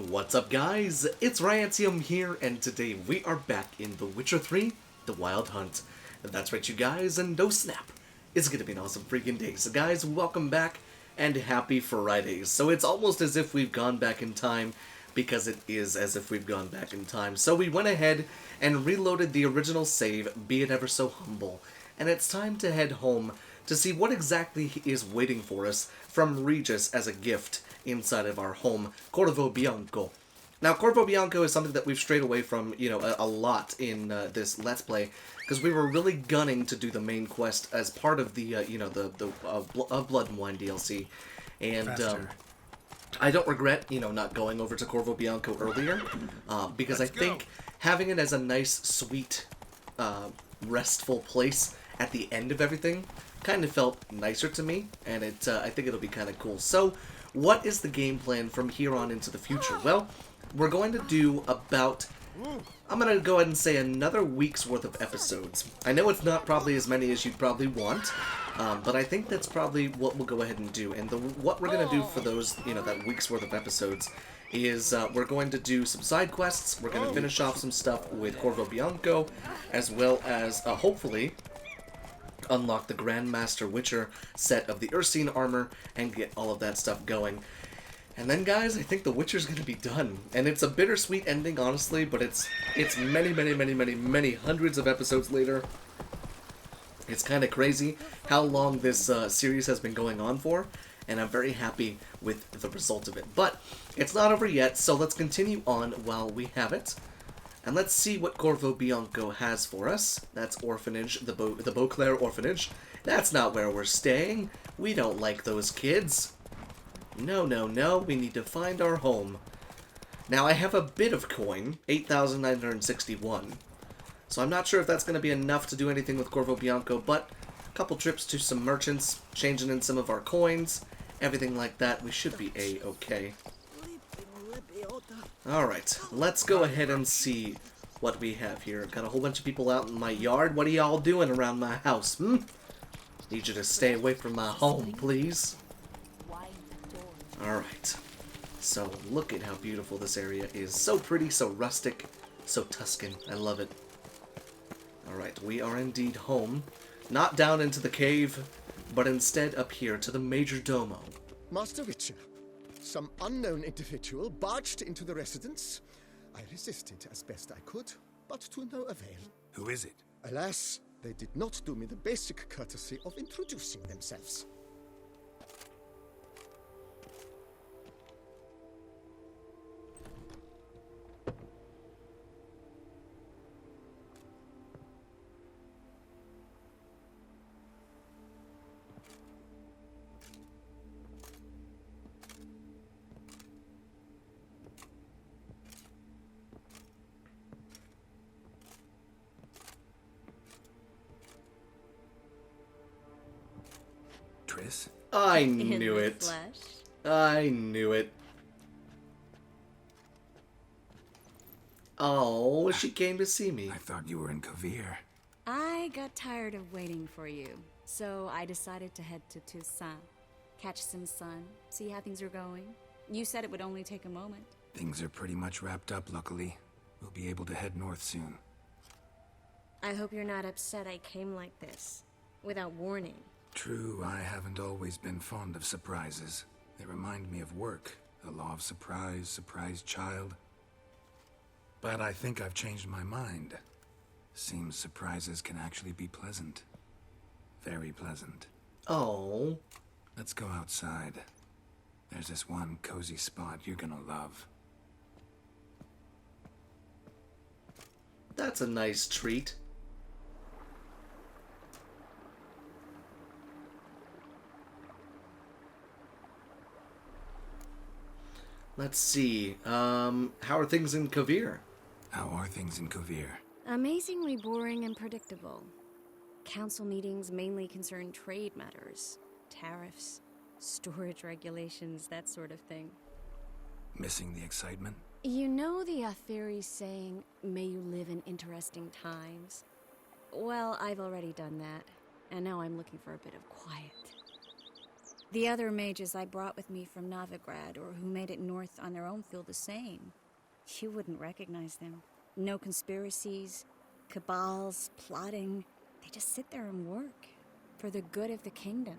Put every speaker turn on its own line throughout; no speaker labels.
What's up, guys? It's Ryantium here, and today we are back in The Witcher 3, The Wild Hunt. That's right, you guys, and no snap. It's gonna be an awesome freaking day. So guys, welcome back, and happy Fridays. So it's almost as if we've gone back in time, because it is as if we've gone back in time. So we went ahead and reloaded the original save, Be It Ever So Humble. And it's time to head home to see what exactly is waiting for us from Regis as a gift inside of our home, Corvo Bianco. Now, Corvo Bianco is something that we've strayed away from, a lot in this Let's Play, because we were really gunning to do the main quest as part of the, Blood and Wine DLC. And, I don't regret, not going over to Corvo Bianco earlier, because I think having it as a nice, sweet, restful place at the end of everything kind of felt nicer to me, and I think it'll be kind of cool. So, what is the game plan from here on into the future? Well, we're going to do about, I'm going to go ahead and say another week's worth of episodes. I know it's not probably as many as you'd probably want, but I think that's probably what we'll go ahead and do. And what we're going to do for those, that week's worth of episodes is we're going to do some side quests, we're going to finish off some stuff with Corvo Bianco, as well as, hopefully, unlock the Grandmaster Witcher set of the Ursine armor and get all of that stuff going. And then, guys, I think The Witcher's gonna be done. And it's a bittersweet ending, honestly, but it's many hundreds of episodes later. It's kind of crazy how long this series has been going on for, and I'm very happy with the result of it. But it's not over yet, so let's continue on while we have it. And let's see what Corvo Bianco has for us. That's Orphanage, the Beauclair Orphanage. That's not where we're staying. We don't like those kids. No, we need to find our home. Now, I have a bit of coin, 8,961. So I'm not sure if that's going to be enough to do anything with Corvo Bianco, but a couple trips to some merchants, changing in some of our coins, everything like that, we should be A-okay. Alright, let's go ahead and see what we have here. Got a whole bunch of people out in my yard. What are y'all doing around my house, Need you to stay away from my home, please. Alright, so look at how beautiful this area is. So pretty, so rustic, so Tuscan. I love it. Alright, we are indeed home. Not down into the cave, but instead up here to the Major Domo.
Master Witcher, some unknown individual barged into the residence. I resisted as best I could, but to no avail.
Who is it?
Alas, they did not do me the basic courtesy of introducing themselves.
TRISS?
I knew it. I knew it. Oh, she came to see me.
I thought you were in Kavir.
I got tired of waiting for you, so I decided to head to Toussaint, catch some sun, see how things are going. You said it would only take a moment.
Things are pretty much wrapped up, luckily. We'll be able to head north soon.
I hope you're not upset I came like this, without warning.
True, I haven't always been fond of surprises. They remind me of work, the law of surprise, surprise child. But I think I've changed my mind. Seems surprises can actually be pleasant. Very pleasant.
Oh.
Let's go outside. There's this one cozy spot you're gonna love.
That's a nice treat. Let's see, how are things in Kavir?
How are things in Kavir?
Amazingly boring and predictable. Council meetings mainly concern trade matters, tariffs, storage regulations, that sort of thing.
Missing the excitement?
You know the Aetheri's saying, may you live in interesting times? Well, I've already done that, and now I'm looking for a bit of quiet. The other mages I brought with me from Novigrad or who made it north on their own feel the same. You wouldn't recognize them. No conspiracies, cabals, plotting. They just sit there and work for the good of the kingdom.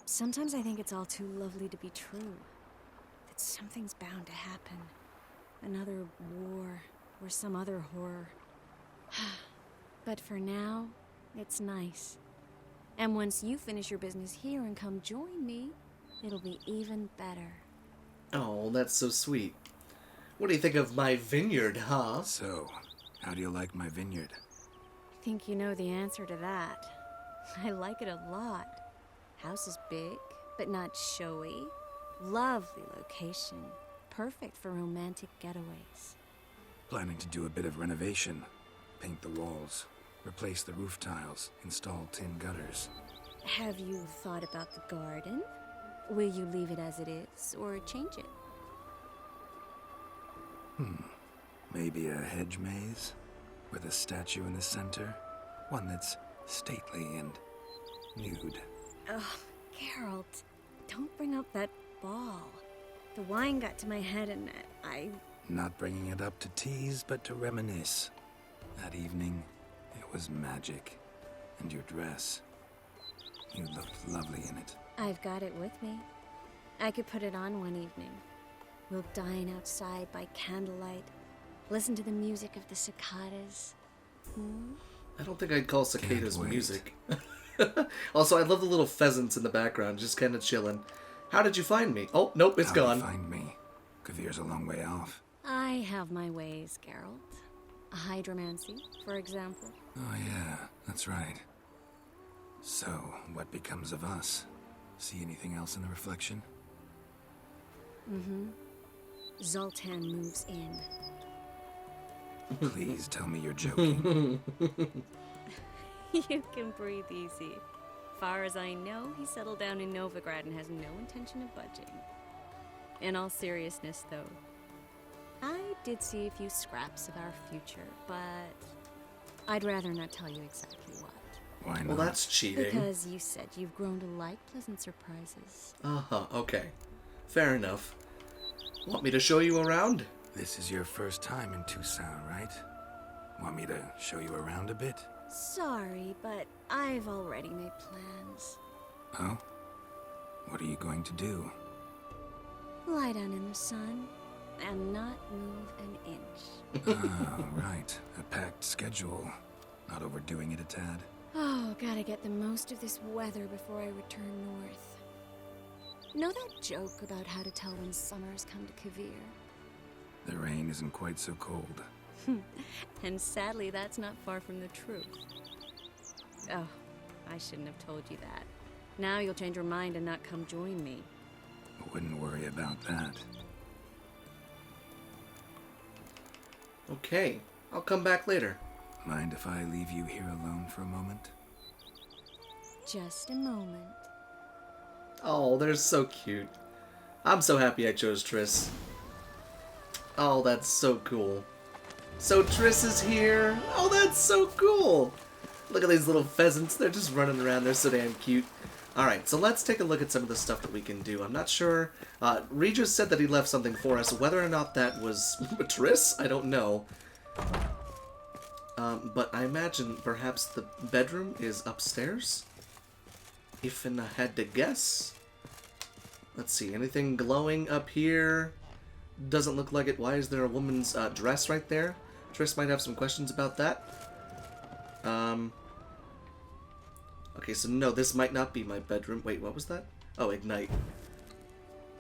Sometimes I think it's all too lovely to be true. That something's bound to happen. Another war or some other horror. But for now, it's nice. And once you finish your business here and come join me, it'll be even better.
Oh, that's so sweet. What do you think of my vineyard, huh?
So, how do you like my vineyard?
I think you know the answer to that. I like it a lot. House is big, but not showy. Lovely location. Perfect for romantic getaways.
Planning to do a bit of renovation. Paint the walls, replace the roof tiles, install tin gutters.
Have you thought about the garden? Will you leave it as it is, or change it?
Maybe a hedge maze? With a statue in the center? One that's stately and nude.
Ugh, Geralt, don't bring up that ball. The wine got to my head and I...
Not bringing it up to tease, but to reminisce. That evening, it was magic. And your dress. You looked lovely in it.
I've got it with me. I could put it on one evening. We'll dine outside by candlelight, listen to the music of the cicadas.
I don't think I'd call cicadas
Can't wait.
music. Also, I love the little pheasants in the background, just kind of chilling. How did you find me? Oh, nope, it's
How'd
gone.
you find me? Kavir's a long way off.
I have my ways, Geralt. Hydromancy, for example.
Oh yeah, that's right. So, what becomes of us? See anything else in the reflection?
Zoltan moves in.
Please tell me you're joking.
You can breathe easy. Far as I know, he settled down in Novigrad and has no intention of budging. In all seriousness, though, I did see a few scraps of our future, but I'd rather not tell you exactly what.
Why not?
Well, that's cheating.
Because you said you've grown to like pleasant surprises.
Uh-huh, okay. Fair enough. Want me to show you around?
This is your first time in Tucson, right? Want me to show you around a bit?
Sorry, but I've already made plans.
Oh? What are you going to do?
Lie down in the sun and not move an inch.
Oh, right. A packed schedule. Not overdoing it a tad.
Oh, gotta get the most of this weather before I return north. Know that joke about how to tell when summer's come to Kavir?
The rain isn't quite so cold.
And sadly, that's not far from the truth. Oh, I shouldn't have told you that. Now you'll change your mind and not come join me.
Wouldn't worry about that.
Okay, I'll come back later.
Mind if I leave you here alone for a moment?
Just a moment.
Oh, they're so cute. I'm so happy I chose Triss. Oh, that's so cool. So Triss is here. Oh, that's so cool. Look at these little pheasants. They're just running around. They're so damn cute. Alright, so let's take a look at some of the stuff that we can do. I'm not sure. Regis said that he left something for us. Whether or not that was Triss, I don't know. But I imagine perhaps the bedroom is upstairs? If I had to guess. Let's see, anything glowing up here? Doesn't look like it. Why is there a woman's dress right there? Triss might have some questions about that. Okay, so no, this might not be my bedroom. Wait, what was that? Oh, ignite.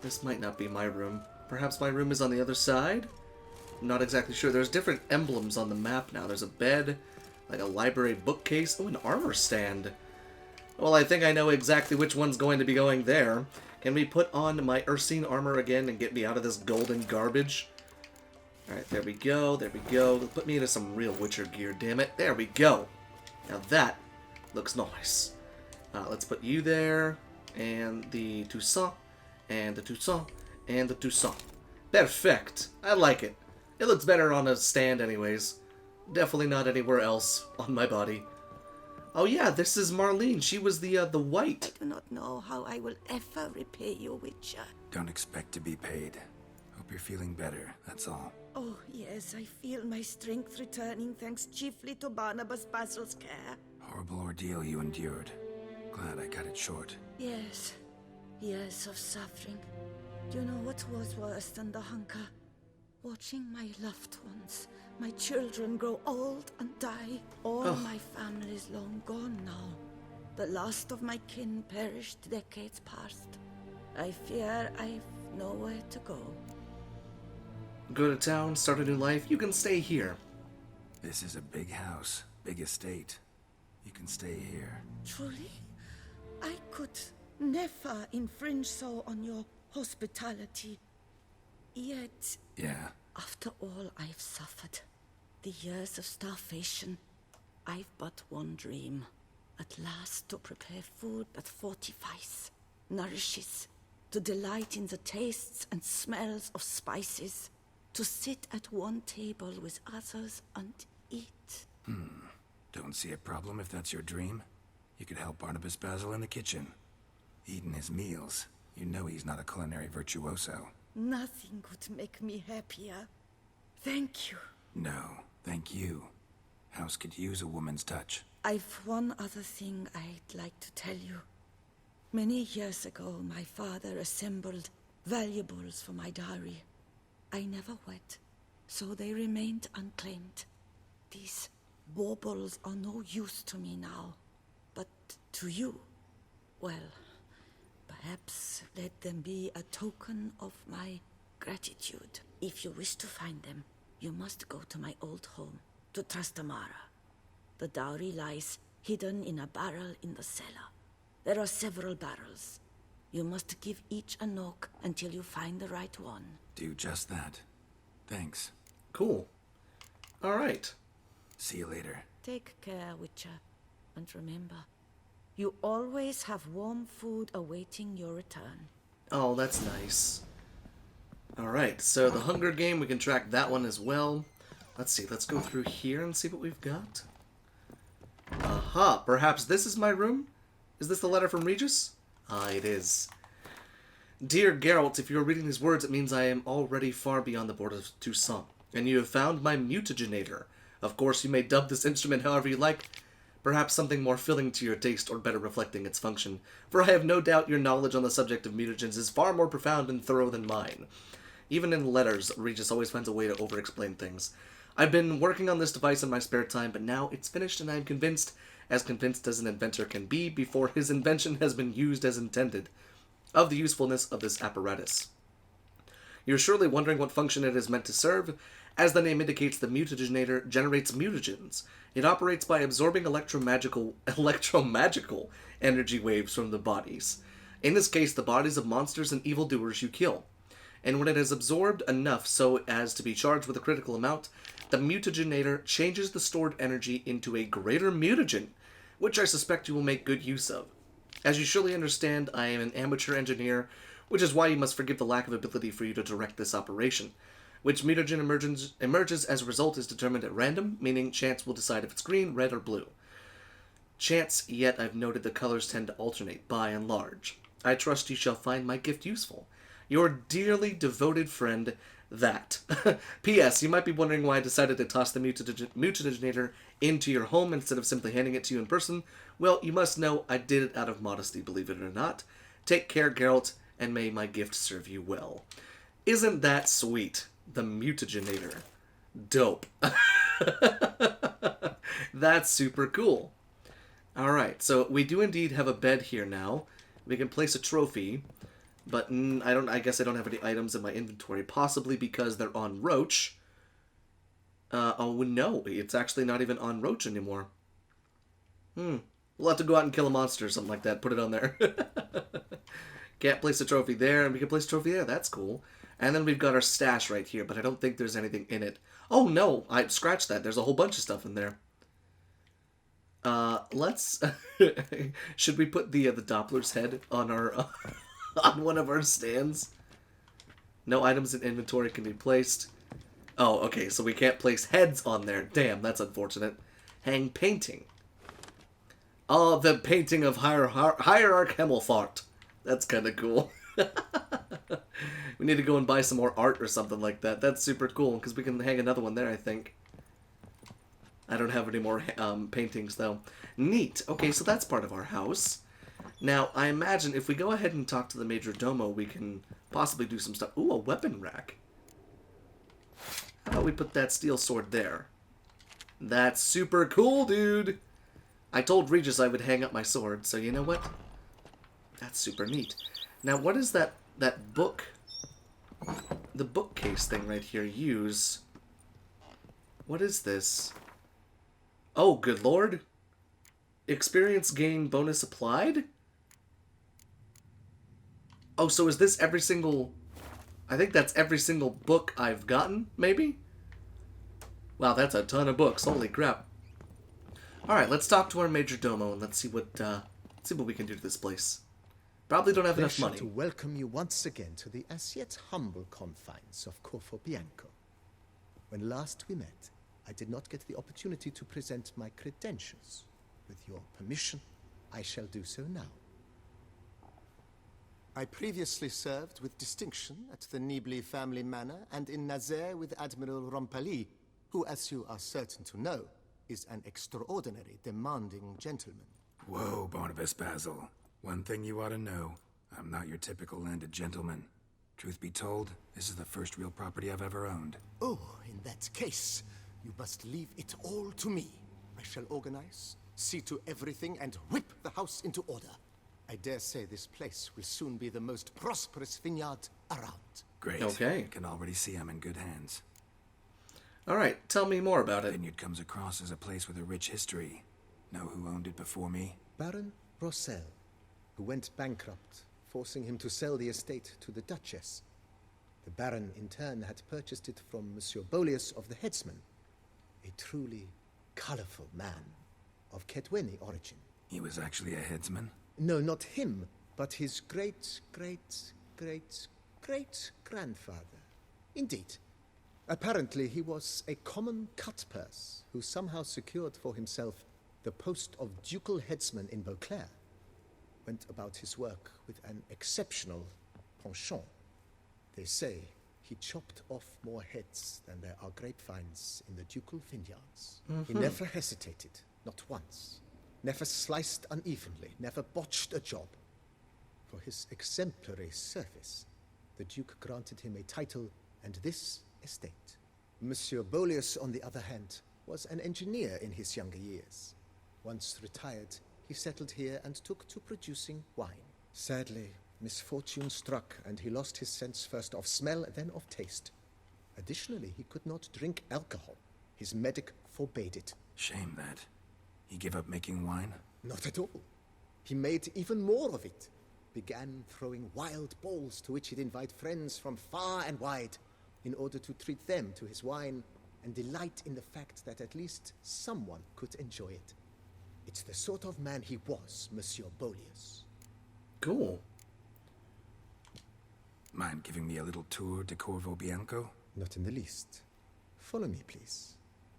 This might not be my room. Perhaps my room is on the other side? I'm not exactly sure. There's different emblems on the map now. There's a bed, like a library bookcase. Oh, an armor stand. Well, I think I know exactly which one's going to be going there. Can we put on my Ursine armor again and get me out of this golden garbage? Alright, there we go, there we go. Put me into some real Witcher gear, damn it. There we go. Now that looks nice. Let's put you there, and the Toussaint, and the Toussaint, and the Toussaint. Perfect. I like it. It looks better on a stand anyways. Definitely not anywhere else on my body. Oh yeah, this is Marlene. She was the
I
white.
do not know how I will ever repay you, Witcher.
Don't expect to be paid. Hope you're feeling better, that's all.
Oh, yes, I feel my strength returning thanks chiefly to Barnabas Basil's care.
Horrible ordeal you endured. Glad I cut it short.
Yes, years of suffering. Do you know what was worse than the hunger? Watching my loved ones, my children grow old and die. All my family is long gone now. The last of my kin perished decades past. I fear I've nowhere to go.
Go to town, start a new life. You can stay here.
This is a big house, big estate. You can stay here.
Truly? I could never infringe so on your hospitality. Yet,
Yeah,
after all I've suffered, the years of starvation, I've but one dream. At last to prepare food that fortifies, nourishes, to delight in the tastes and smells of spices, to sit at one table with others and eat.
don't see a problem if that's your dream. You could help Barnabas Basil in the kitchen. Eating his meals. You know he's not a culinary virtuoso.
Nothing could make me happier. Thank you.
No, thank you. House could use a woman's touch.
I've one other thing I'd like to tell you. Many years ago, my father assembled valuables for my dowry. I never wed, so they remained unclaimed. These baubles are no use to me now, but to you, well, perhaps let them be a token of my gratitude. If you wish to find them, you must go to my old home, to Trastamara. The dowry lies hidden in a barrel in the cellar. There are several barrels. You must give each a knock until you find the right one.
Do just that. Thanks.
Cool. All right.
See you later.
Take care, Witcher. And remember, you always have warm food awaiting your return.
Oh, that's nice. All right. So the Hunger Game, we can track that one as well. Let's see. Let's go through here and see what we've got. Aha. Perhaps this is my room? Is this the letter from Regis? Ah, it is. Dear Geralt, if you are reading these words, it means I am already far beyond the borders of Toussaint, and you have found my mutagenator. Of course, you may dub this instrument however you like, perhaps something more filling to your taste or better reflecting its function, for I have no doubt your knowledge on the subject of mutagens is far more profound and thorough than mine. Even in letters, Regis always finds a way to over-explain things. I've been working on this device in my spare time, but now it's finished and I am convinced as an inventor can be before his invention has been used as intended, of the usefulness of this apparatus. You're surely wondering what function it is meant to serve. As the name indicates, the mutagenator generates mutagens. It operates by absorbing electromagical energy waves from the bodies. In this case, the bodies of monsters and evildoers you kill. And when it has absorbed enough so as to be charged with a critical amount, the mutagenator changes the stored energy into a greater mutagen, which I suspect you will make good use of. As you surely understand, I am an amateur engineer, which is why you must forgive the lack of ability for you to direct this operation. Which mutagen emerges as a result is determined at random, meaning chance will decide if it's green, red, or blue. Chance, yet I've noted the colors tend to alternate, by and large. I trust you shall find my gift useful. Your dearly devoted friend, That. P.S. You might be wondering why I decided to toss the mutagenator into your home instead of simply handing it to you in person. Well, you must know I did it out of modesty, believe it or not. Take care, Geralt, and may my gift serve you well. Isn't that sweet? The mutagenator. Dope. That's super cool. Alright, so we do indeed have a bed here now. We can place a trophy. But I guess I don't have any items in my inventory, possibly because they're on Roach. Oh no, it's actually not even on Roach anymore. We'll have to go out and kill a monster or something like that, put it on there. Can't place a trophy there, and we can place a trophy there, that's cool. And then we've got our stash right here, but I don't think there's anything in it. Oh no, I scratched that, there's a whole bunch of stuff in there. Let's... Should we put the Doppler's head on our... on one of our stands? No items in inventory can be placed. Oh, okay, so we can't place heads on there. Damn, that's unfortunate. Hang painting. Oh, the painting of Hierarch Himmelfart. That's kind of cool. We need to go and buy some more art or something like that. That's super cool, because we can hang another one there, I think. I don't have any more paintings, though. Neat. Okay, so that's part of our house. Now, I imagine if we go ahead and talk to the Major Domo, we can possibly do some stuff. Ooh, a weapon rack. How about we put that steel sword there? That's super cool, dude! I told Regis I would hang up my sword, so you know what? That's super neat. Now, what is that book? The bookcase thing right here. Use. What is this? Oh, good lord. Experience gain bonus applied? Oh, so is this every single... I think that's every single book I've gotten, maybe? Wow, that's a ton of books. Holy crap. Alright, let's talk to our Major Domo and let's see what we can do to this place. Probably don't have enough money.
To welcome you once again to the as yet humble confines of Corvo Bianco. When last we met, I did not get the opportunity to present my credentials. With your permission, I shall do so now. I previously served with distinction at the Nibli family manor and in Nazaire with Admiral Rompali, who, as you are certain to know, is an extraordinary, demanding gentleman.
Whoa, Barnabas Basil. One thing you ought to know. I'm not your typical landed gentleman. Truth be told, this is the first real property I've ever owned.
Oh, in that case, you must leave it all to me. I shall organize, see to everything, and whip the house into order. I dare say this place will soon be the most prosperous vineyard around.
Great.
Okay.
I can already see I'm in good hands.
Alright, tell me more about it.
Vineyard comes across as a place with a rich history. Know who owned it before me?
Baron Rossel, who went bankrupt, forcing him to sell the estate to the Duchess. The Baron, in turn, had purchased it from Monsieur Bolius of the Headsman, a truly colorful man of Ketweni origin.
He was actually a headsman?
No, not him, but his great-great-great-great-grandfather. Indeed. Apparently, he was a common cut-purse who somehow secured for himself the post of ducal headsman in Beauclair. Went about his work with an exceptional penchant. They say he chopped off more heads than there are grapevines in the ducal vineyards. He never hesitated, not once. Never sliced unevenly, never botched a job. For his exemplary service, the Duke granted him a title and this estate. Monsieur Bolius, on the other hand, was an engineer in his younger years. Once retired, he settled here and took to producing wine. Sadly, misfortune struck and he lost his sense first of smell, then of taste. Additionally, he could not drink alcohol. His medic forbade it.
Shame that. He gave up making wine?
Not at all. He made even more of it. Began throwing wild balls to which he'd invite friends from far and wide in order to treat them to his wine and delight in the fact that at least someone could enjoy it. It's the sort of man he was, Monsieur Bolius.
Cool.
Mind giving me a little tour de Corvo Bianco?
Not in the least. Follow me, please.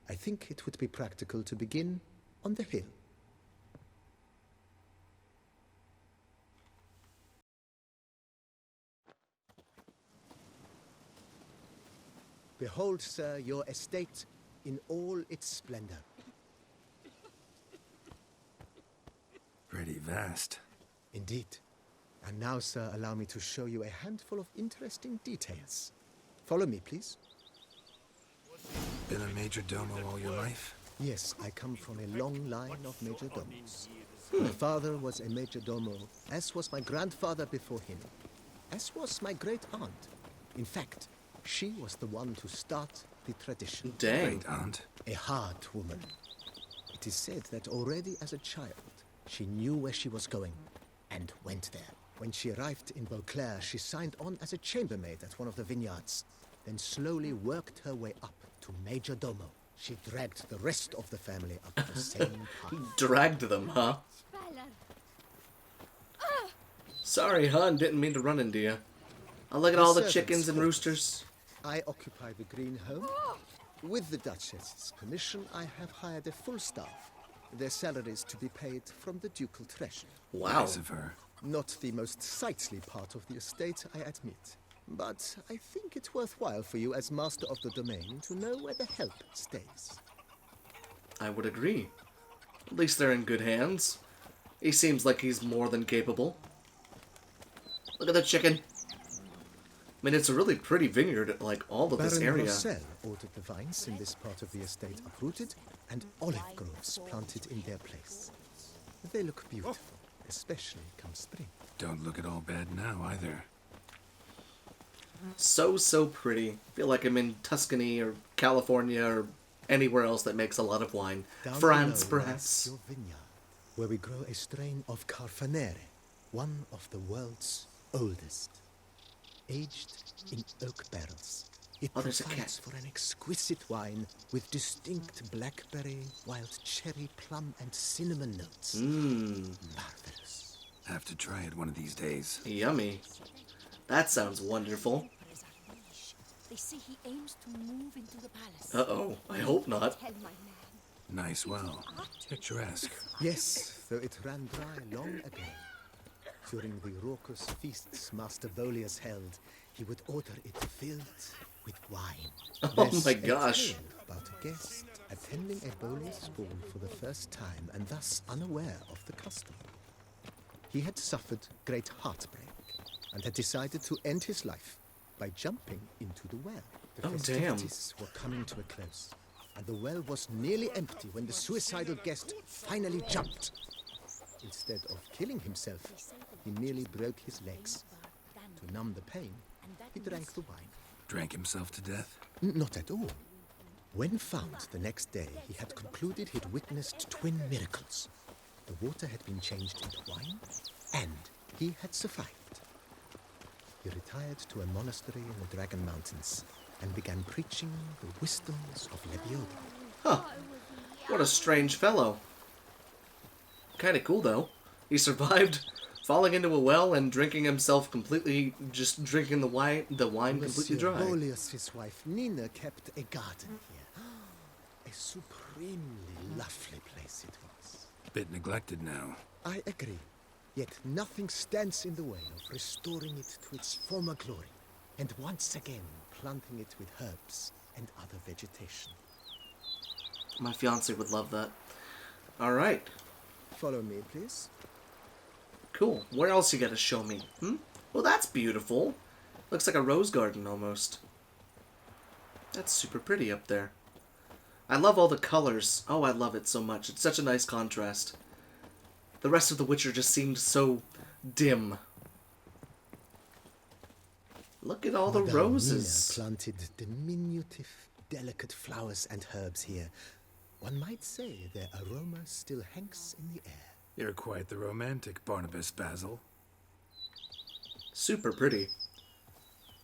I think it would be practical to begin on the hill. Behold, sir, your estate in all its splendor.
Pretty vast.
Indeed. And now, sir, allow me to show you a handful of interesting details. Follow me, please.
Been a major domo all your life?
Yes, I come from a long line of major domos. My father was a major domo, as was my grandfather before him, as was my great-aunt. In fact, she was the one to start the tradition.
Dang.
Great aunt.
A hard woman. It is said that already as a child, she knew where she was going and went there. When she arrived in Beauclair, she signed on as a chambermaid at one of the vineyards, then slowly worked her way up to major domo. She dragged the rest of the family up the same path.
Dragged them, huh? Sorry, hon, didn't mean to run into you. I look at all the chickens and roosters.
I occupy the green home. With the Duchess's permission, I have hired a full staff. their salaries to be paid from the ducal treasury.
Wow.
Nice of her.
Not the most sightly part of the estate, I admit. But I think it's worthwhile for you as master of the domain to know where the help stays.
I would agree. At least they're in good hands. He seems like he's more than capable. Look at the chicken. I mean, it's a really pretty vineyard, like all of this
Baron
area.
Rossel ordered the vines in this part of the estate uprooted and olive groves planted in their place. They look beautiful, especially come spring.
Don't look at all bad now, either.
So pretty. Feel like I'm in Tuscany or California or anywhere else that makes a lot of wine.
Down
France,
below lies
perhaps.
your vineyard, where we grow a strain of Carfanere, one of the world's oldest. Aged in oak barrels, it
Oh, there's a
provides
cat.
for an exquisite wine with distinct blackberry, wild cherry, plum, and cinnamon notes. Marvelous.
Have to try it one of these days.
Yummy. That sounds wonderful.
They say he aims to move into the palace.
Uh-oh. I hope not.
Tell my man.
Nice well. Picturesque.
Yes, though it ran dry long ago. During the raucous feasts Master Volius held, he would order it filled with wine.
Oh
There's
my
a
gosh.
tale about a guest attending a Volius ball for the first time and thus unaware of the custom. He had suffered great heartbreak and had decided to end his life by jumping into the well. The
Oh, damn.
festivities were coming to a close, and the well was nearly empty when the suicidal guest finally jumped. Instead of killing himself, he merely broke his legs. To numb the pain, he drank the wine.
Drank himself to death?
Not at all. When found the next day, he had concluded he'd witnessed twin miracles. The water had been changed into wine, and he had survived. He retired to a monastery in the Dragon Mountains and began preaching the wisdoms of Lebioda.
Huh. What a strange fellow. Kinda cool, though. He survived falling into a well and drinking himself completely, just drinking the wine completely dry.
Volius' wife Nina kept a garden here. A supremely lovely place it was.
Bit neglected now.
I agree. Yet nothing stands in the way of restoring it to its former glory, and once again planting it with herbs and other vegetation.
My fiance would love that. Alright.
Follow me, please.
Cool. Where else you gotta show me? Well, that's beautiful. Looks like a rose garden, almost. That's super pretty up there. I love all the colors. Oh, I love it so much. It's such a nice contrast. The rest of The Witcher just seemed so dim. Look at all the
Madame
roses.
Nina planted diminutive, delicate flowers and herbs here. One might say their aroma still hangs in the air.
You're quite the romantic, Barnabas Basil.
Super pretty.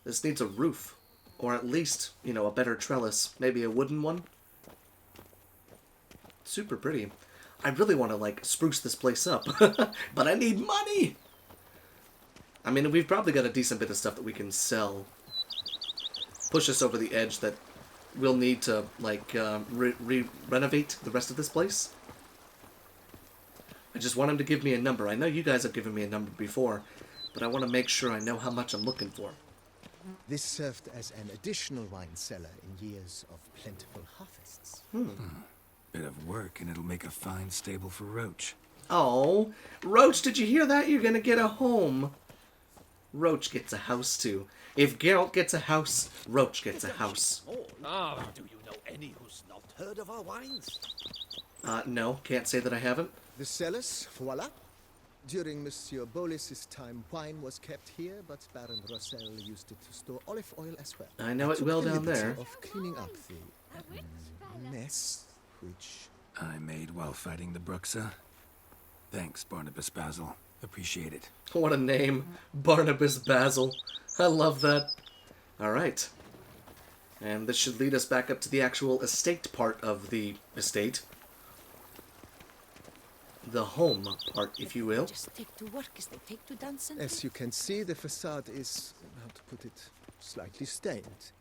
This needs a roof. Or at least, you know, a better trellis. Maybe a wooden one. Super pretty. I really want to, like, spruce this place up. But I need money! I mean, we've probably got a decent bit of stuff that we can sell. Push us over the edge that we'll need to, like, renovate the rest of this place. I just want him to give me a number. I know you guys have given me a number before, but I want to make sure I know how much I'm looking for.
This served as an additional wine cellar in years of plentiful harvests.
Bit of work, and it'll make a fine stable for Roach.
Oh, Roach, did you hear that? You're gonna get a home. Roach gets a house, too. If Geralt gets a house, Roach gets a house.
Do you know any who's not heard of our wines?
No, can't say that I haven't.
The cellars, voila. During Monsieur Bolis's time, wine was kept here, but Baron Rossel used it to store olive oil as well.
I know it
took
well
the
down
liberty
there.
Of cleaning up the mess, which
I made while fighting the Bruxa. Thanks, Barnabas Basil. Appreciate it.
What a name. Barnabas Basil. I love that. Alright. And this should lead us back up to the actual estate part of the estate. The home part, if you will.
Just take to work as they take to dancing.
as you can see, the facade is, how to put it, slightly stained.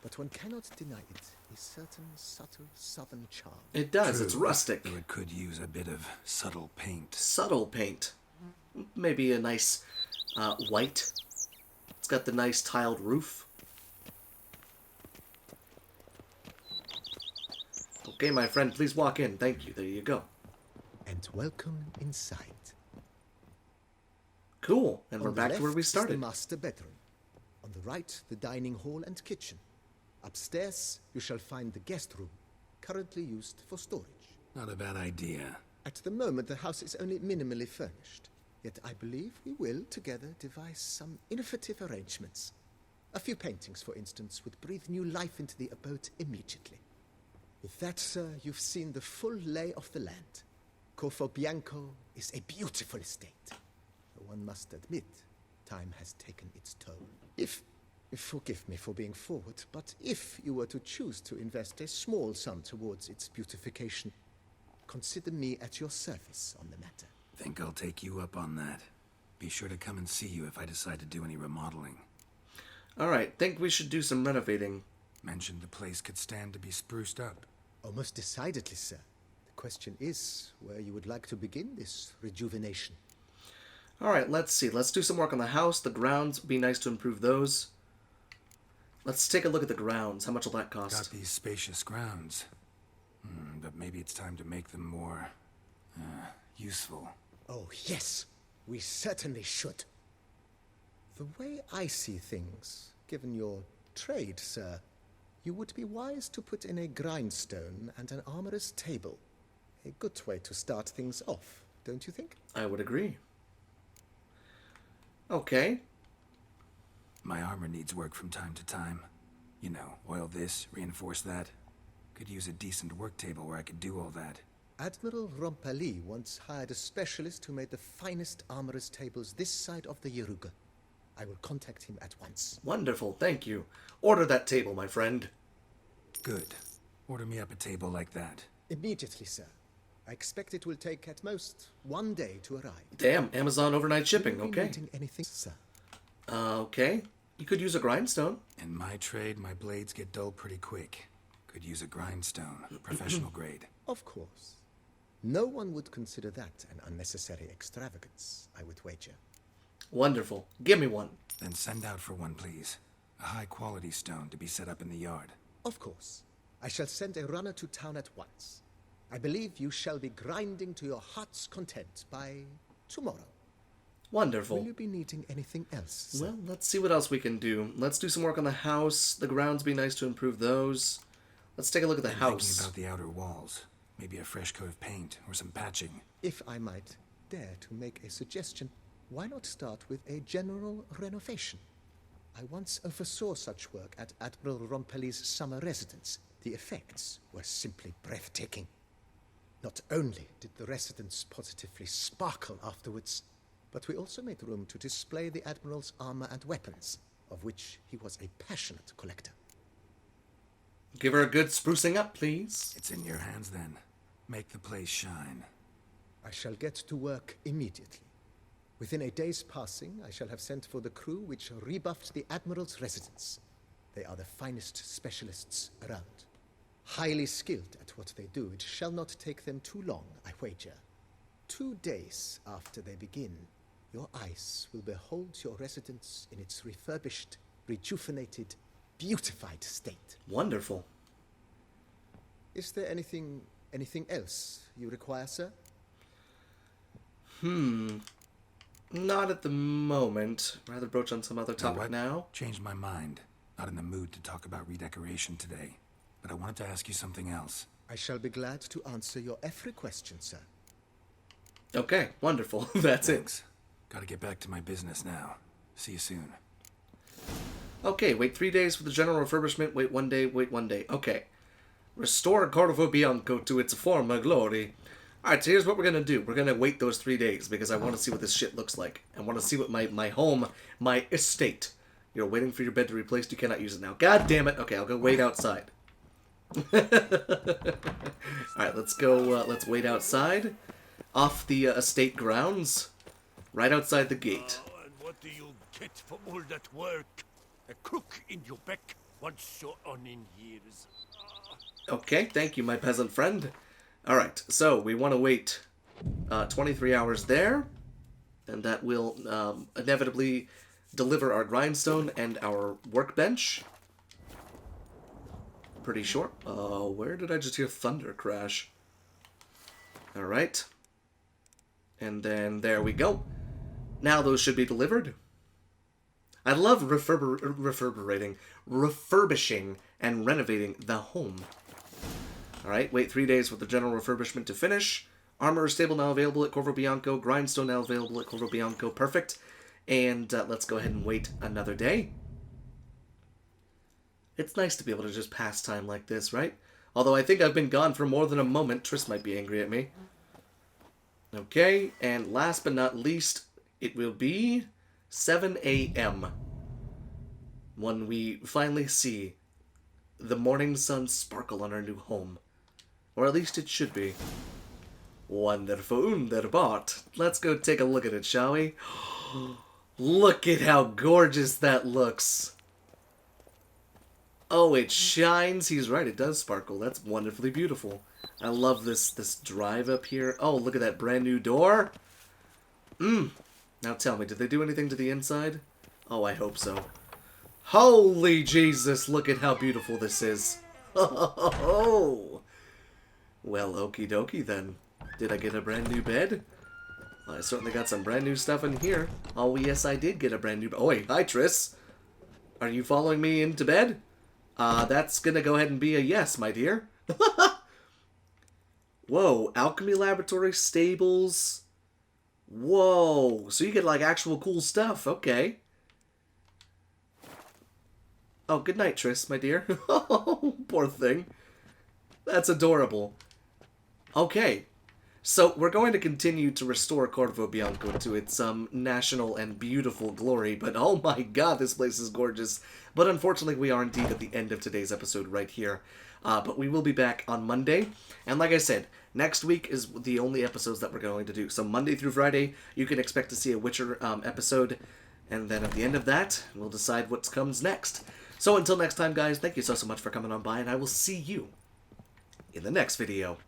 but one cannot deny it a certain subtle southern charm.
It does.
True,
It's rustic.
though it could use a bit of subtle paint.
Subtle paint. Maybe a nice white. It's got the nice tiled roof. Okay, my friend, please walk in. Thank you. There you go.
And welcome inside.
Cool. And we're
On the
back to where
left
we
is
started.
the master bedroom. On the right, the dining hall and kitchen. Upstairs, you shall find the guest room, currently used for storage.
Not a bad idea.
At the moment, the house is only minimally furnished. Yet I believe we will, together, devise some innovative arrangements. A few paintings, for instance, would breathe new life into the abode immediately. With that, sir, you've seen the full lay of the land. Corfo Bianco is a beautiful estate. Though one must admit, time has taken its toll. Forgive me for being forward, but if you were to choose to invest a small sum towards its beautification, consider me at your service on the matter.
Think I'll take you up on that. Be sure to come and see you if I decide to do any remodeling.
Alright, think we should do some renovating.
Mentioned the place could stand to be spruced up.
Oh, most decidedly, sir. The question is where you would like to begin this rejuvenation.
Alright, let's see. Let's do some work on the house. The grounds, be nice to improve those. Let's take a look at the grounds. How much will that cost?
Got these spacious grounds. But maybe it's time to make them more, useful.
Oh, yes. We certainly should. The way I see things, given your trade, sir, you would be wise to put in a grindstone and an armorer's table. A good way to start things off, don't you think?
I would agree. Okay.
My armor needs work from time to time. You know, oil this, reinforce that. Could use a decent work table where I could do all that.
Admiral Rompali once hired a specialist who made the finest armorer's tables this side of the Yeruga. I will contact him at once.
Wonderful, thank you. Order that table, my friend.
Good. Order me up a table like that.
Immediately, sir. I expect it will take at most 1 day to arrive.
Damn, Amazon overnight shipping,
Will you be
okay.
needing anything, sir?
Okay. You could use a grindstone.
In my trade, my blades get dull pretty quick. Could use a grindstone, professional grade.
Of course. No one would consider that an unnecessary extravagance, I would wager.
Wonderful. Give me one.
Then send out for one, please. A high-quality stone to be set up in the yard.
Of course. I shall send a runner to town at once. I believe you shall be grinding to your heart's content by tomorrow.
Wonderful.
Will you be needing anything else, sir?
Well, let's see what else we can do. Let's do some work on the house. The grounds be nice to improve those. Let's take a look at the
I'm
house.
thinking about the outer walls. Maybe a fresh coat of paint or some patching.
If I might dare to make a suggestion, why not start with a general renovation? I once oversaw such work at Admiral Rompeli's summer residence. The effects were simply breathtaking. Not only did the residence positively sparkle afterwards, but we also made room to display the Admiral's armor and weapons, of which he was a passionate collector.
Give her a good sprucing up, please.
It's in your hands then. Make the place shine.
I shall get to work immediately. Within a day's passing, I shall have sent for the crew which rebuffed the Admiral's residence. They are the finest specialists around. Highly skilled at what they do, it shall not take them too long, I wager. 2 days after they begin, your eyes will behold your residence in its refurbished, rejuvenated, beautified state.
Wonderful.
Is there anything else you require, sir?
Not at the moment. Rather broach on some other
Know
topic
what?
now.
Changed my mind. Not in the mood to talk about redecoration today. But I wanted to ask you something else.
I shall be glad to answer your every question, sir.
Okay, wonderful. That's it.
Thanks. Gotta get back to my business now. See you soon.
Okay, wait 3 days for the general refurbishment. Wait 1 day, wait 1 day. Okay. Restore Corvo Bianco to its former glory. Alright, so here's what we're gonna do. We're gonna wait those 3 days because I want to see what this shit looks like. I want to see what my home, my estate. You're waiting for your bed to be replaced. You cannot use it now. God damn it. Okay, I'll go wait outside. Alright, let's go. Let's wait outside. Off the estate grounds. Right outside the gate.
And what do you get for all that work? A crook in your back? once short on in years.
Okay, thank you, my peasant friend. Alright, so we want to wait 23 hours there, and that will inevitably deliver our grindstone and our workbench. Pretty sure. Where did I just hear thunder crash? Alright. And then there we go. Now those should be delivered. I love refurbishing and renovating the home. Alright, wait 3 days for the general refurbishment to finish. Armor is stable now available at Corvo Bianco. Grindstone now available at Corvo Bianco. Perfect. And let's go ahead and wait another day. It's nice to be able to just pass time like this, right? Although I think I've been gone for more than a moment. Triss might be angry at me. Okay, and last but not least, it will be 7 a.m. when we finally see the morning sun sparkle on our new home. Or at least it should be. Wonderful, wunderbar. Let's go take a look at it, shall we? Look at how gorgeous that looks. Oh, it shines. He's right, it does sparkle. That's wonderfully beautiful. I love this drive up here. Oh, look at that brand new door. Now tell me, did they do anything to the inside? Oh, I hope so. Holy Jesus, look at how beautiful this is. Oh. Well, okie dokie then. Did I get a brand new bed? I certainly got some brand new stuff in here. Oh, yes, I did get a brand new... Oh, wait, hi, Triss. Are you following me into bed? That's gonna go ahead and be a yes, my dear. Whoa, alchemy laboratory, stables. Whoa, so you get, like, actual cool stuff. Okay. Oh, good night, Triss, my dear. Oh, poor thing. That's adorable. Okay. So, we're going to continue to restore Corvo Bianco to its national and beautiful glory, but oh my god, this place is gorgeous. But unfortunately, we are indeed at the end of today's episode right here. But we will be back on Monday, and like I said, next week is the only episodes that we're going to do. So Monday through Friday, you can expect to see a Witcher episode, and then at the end of that, we'll decide what comes next. So until next time, guys, thank you so much for coming on by, and I will see you in the next video.